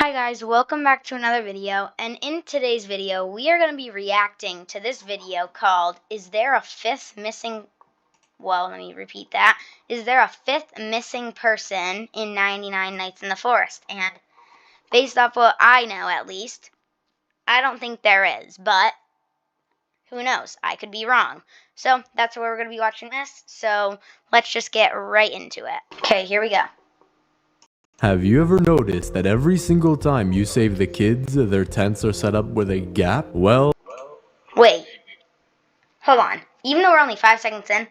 Hi guys, welcome back to another video, and in today's video we are going to be reacting to this video called Is There a Fifth Missing, well, let me repeat that. Is there a fifth missing person in 99 Nights in the Forest? And based off what I know, at least, I don't think there is, but who knows? I could be wrong. So that's where we're going to be watching this, so let's just get right into it. Okay, here we go. Have you ever noticed that every single time you save the kids, their tents are set up with a gap? Well, Wait, hold on. Even though we're only 5 seconds in,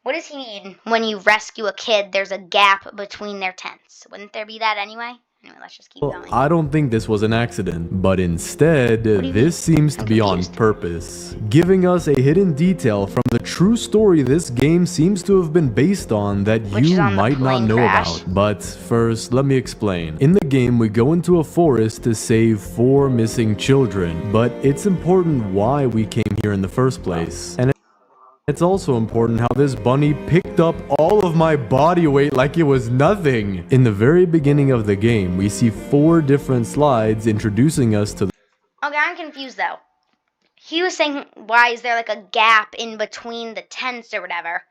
what does he mean when you rescue a kid, there's a gap between their tents? Wouldn't there be that anyway? Anyway, let's just keep going. I don't think this was an accident, but instead, this seems to be on purpose, giving us a hidden detail from the true story this game seems to have been based on that you might not know about. But first, let me explain. In the game, we go into a forest to save 4 missing children, but it's important why we came here in the first place. And it's also important how this bunny picked up all of my body weight like it was nothing. In the very beginning of the game, we see 4 different slides introducing us to Okay, I'm confused though. He was saying, why is there like a gap in between the tents or whatever?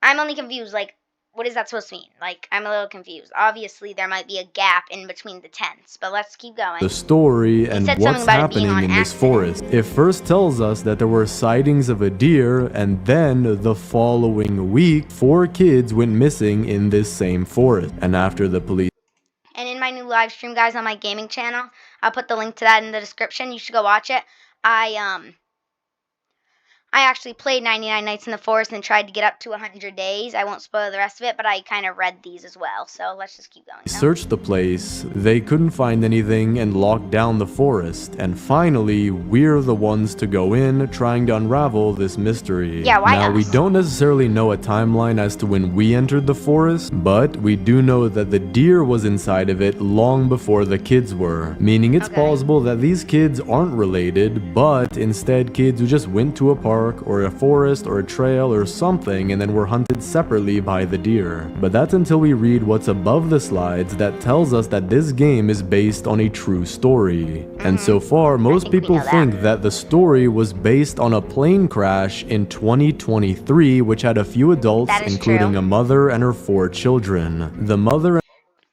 I'm only confused, like, what is that supposed to mean? Like, I'm a little confused. Obviously, there might be a gap in between the tents, but let's keep going. The story and what's happening in this forest. It first tells us that there were sightings of a deer, and then the following week, 4 kids went missing in this same forest. And after the police... And in my new live stream, guys, on my gaming channel, I'll put the link to that in the description. You should go watch it. I actually played 99 Nights in the Forest and tried to get up to 100 days. I won't spoil the rest of it, but I kind of read these as well. So let's just keep going. Searched the place, they couldn't find anything and locked down the forest. And finally, we're the ones to go in, trying to unravel this mystery. Yeah, why Now, we don't necessarily know a timeline as to when we entered the forest, but we do know that the deer was inside of it long before the kids were. Meaning it's possible that these kids aren't related, but instead kids who just went to a park or a forest or a trail or something and then were hunted separately by the deer. But that's until we read what's above the slides that tells us that this game is based on a true story. And so far, most people think that the story was based on a plane crash in 2023, which had a few adults, including a mother and her 4 children. The mother...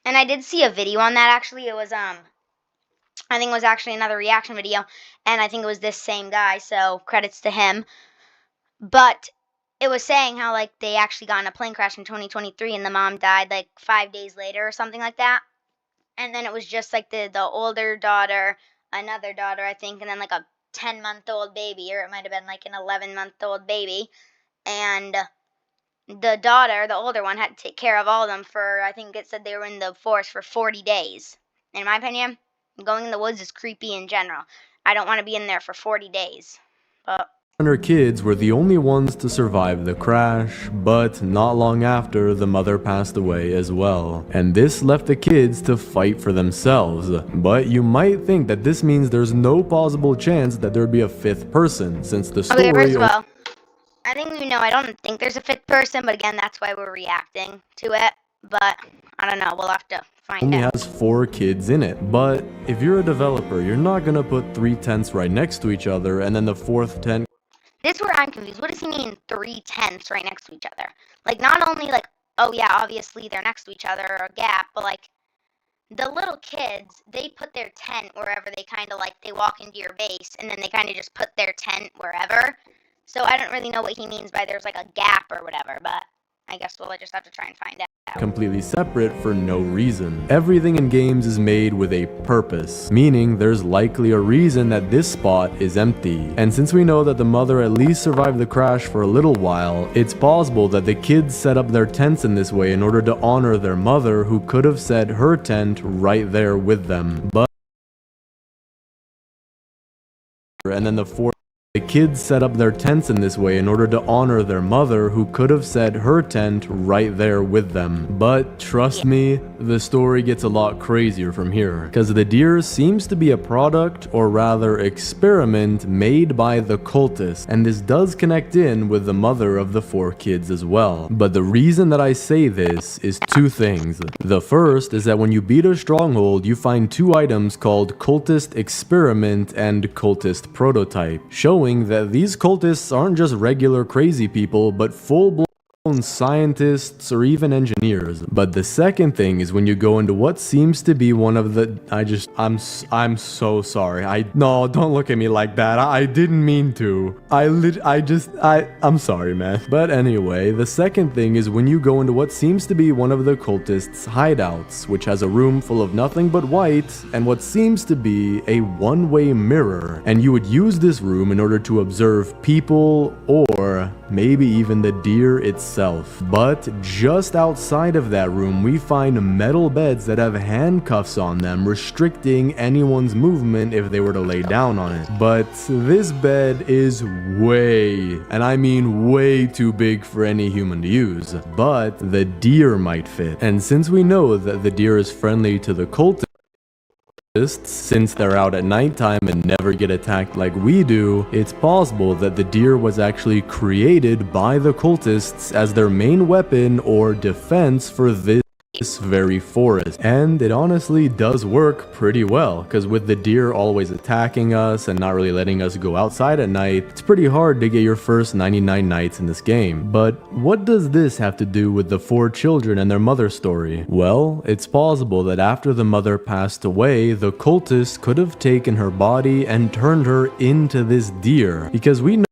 And I did see a video on that, actually. It was, I think it was actually another reaction video, and I think it was this same guy, so credits to him. But it was saying how, like, they actually got in a plane crash in 2023, and the mom died, like, 5 days later or something like that. And then it was just, like, the older daughter, another daughter, I think, and then, like, a 10-month-old baby, or it might have been, like, an 11-month-old baby. And the daughter, the older one, had to take care of all of them for, I think it said they were in the forest for 40 days. In my opinion, going in the woods is creepy in general. I don't want to be in there for 40 days. But and her kids were the only ones to survive the crash, but not long after, the mother passed away as well. And this left the kids to fight for themselves. But you might think that this means there's no possible chance that there'd be a 5th person, since the story... Okay, first of all, I think I don't think there's a 5th person, but again, that's why we're reacting to it. But I don't know, we'll have to find out. Only has 4 kids in it, but if you're a developer, you're not gonna put 3 tents right next to each other and then the 4th tent... This is where I'm confused. What does he mean 3 tents right next to each other? Like, not only like, oh yeah, obviously they're next to each other or a gap, but like, the little kids, they put their tent wherever they kind of like, they walk into your base and then they kind of just put their tent wherever. So I don't really know what he means by there's like a gap or whatever, but I guess we'll just have to try and find out. Completely separate for no reason. Everything in games is made with a purpose, meaning there's likely a reason that this spot is empty. And since we know that the mother at least survived the crash for a little while, it's possible that the kids set up their tents in this way in order to honor their mother, who could have set her tent right there with them. But... and then the 4th... The kids set up their tents in this way in order to honor their mother, who could have set her tent right there with them. But trust me, the story gets a lot crazier from here, because the deer seems to be a product, or rather experiment, made by the cultists, and this does connect in with the mother of the 4 kids as well. But the reason that I say this is 2 things. The first is that when you beat a stronghold, you find 2 items called Cultist Experiment and Cultist Prototype, showing that these cultists aren't just regular crazy people, but full-blown scientists or even engineers. But the second thing is when you go into what seems to be one of the I'm so sorry. No, don't look at me like that. I didn't mean to. I'm sorry, man. But anyway, the second thing is when you go into what seems to be one of the cultists' hideouts, which has a room full of nothing but white and what seems to be a one-way mirror. And you would use this room in order to observe people or maybe even the deer itself. But just outside of that room, we find metal beds that have handcuffs on them, restricting anyone's movement if they were to lay down on it. But this bed is way, and I mean way too big for any human to use. But the deer might fit. And since we know that the deer is friendly to the cultists, since they're out at nighttime and never get attacked like we do, it's possible that the deer was actually created by the cultists as their main weapon or defense for this very forest. And it honestly does work pretty well, because with the deer always attacking us and not really letting us go outside at night, it's pretty hard to get your first 99 nights in this game. But what does this have to do with the 4 children and their mother's story? Well, it's possible that after the mother passed away, the cultists could have taken her body and turned her into this deer, because we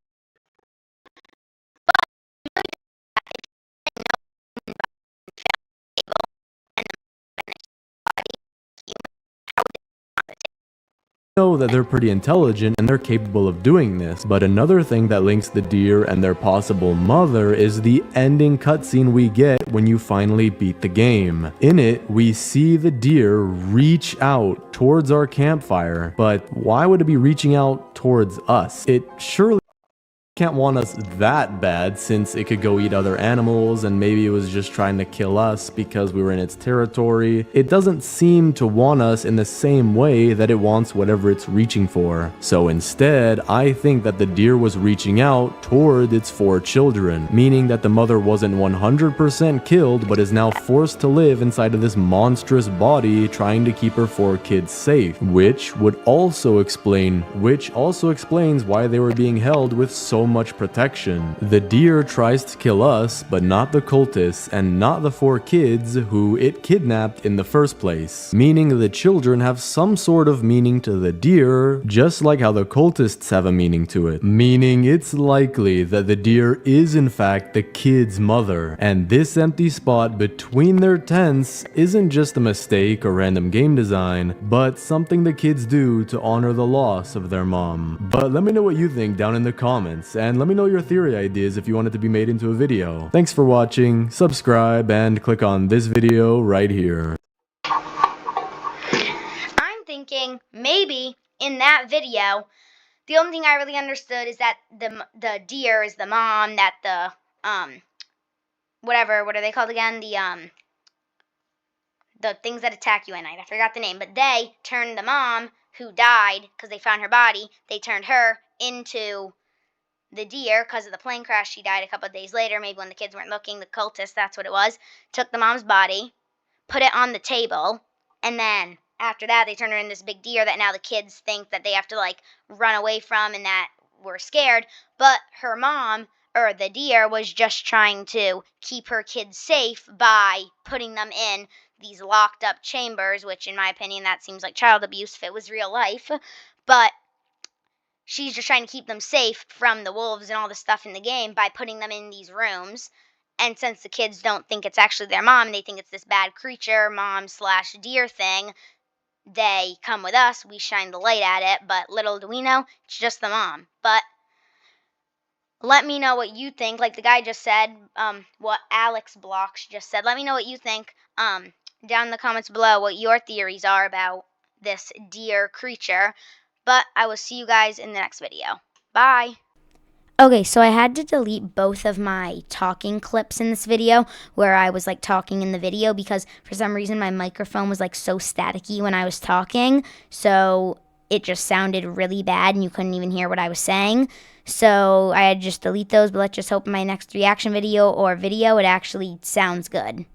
know that they're pretty intelligent and they're capable of doing this. But another thing that links the deer and their possible mother is the ending cutscene we get when you finally beat the game. In it, we see the deer reach out towards our campfire, but why would it be reaching out towards us? It surely can't want us that bad, since it could go eat other animals and maybe it was just trying to kill us because we were in its territory. It doesn't seem to want us in the same way that it wants whatever it's reaching for. So instead, I think that the deer was reaching out toward its 4 children, meaning that the mother wasn't 100% killed but is now forced to live inside of this monstrous body trying to keep her 4 kids safe, which also explains why they were being held with so much protection. The deer tries to kill us, but not the cultists and not the 4 kids who it kidnapped in the first place, meaning the children have some sort of meaning to the deer, just like how the cultists have a meaning to it, meaning it's likely that the deer is in fact the kid's mother, and this empty spot between their tents isn't just a mistake or random game design, but something the kids do to honor the loss of their mom. But let me know what you think down in the comments, and let me know your theory ideas if you want it to be made into a video. Thanks for watching, subscribe, and click on this video right here. I'm thinking maybe in that video, the only thing I really understood is that the deer is the mom, that the what are they called again? The things that attack you at night. I forgot the name, but they turned the mom who died because they found her body. They turned her into the deer because of the plane crash. She died a couple of days later, maybe when the kids weren't looking. The cultists, that's what it was, took the mom's body, put it on the table, and then after that they turned her into this big deer that now the kids think that they have to like run away from and that we're scared. But her mom, or the deer, was just trying to keep her kids safe by putting them in these locked up chambers, which in my opinion that seems like child abuse if it was real life. But she's just trying to keep them safe from the wolves and all the stuff in the game by putting them in these rooms. And since the kids don't think it's actually their mom, they think it's this bad creature, mom/deer thing, they come with us, we shine the light at it, but little do we know, it's just the mom. But let me know what you think, like the guy just said, what Alex Blocks just said. Let me know what you think down in the comments below, what your theories are about this deer creature. But I will see you guys in the next video. Bye. Bye. Okay, so I had to delete both of my talking clips in this video where I was like talking in the video because for some reason my microphone was like so staticky when I was talking. So it just sounded really bad and you couldn't even hear what I was saying. So I had to just delete those, but let's just hope in my next reaction video or video it actually sounds good.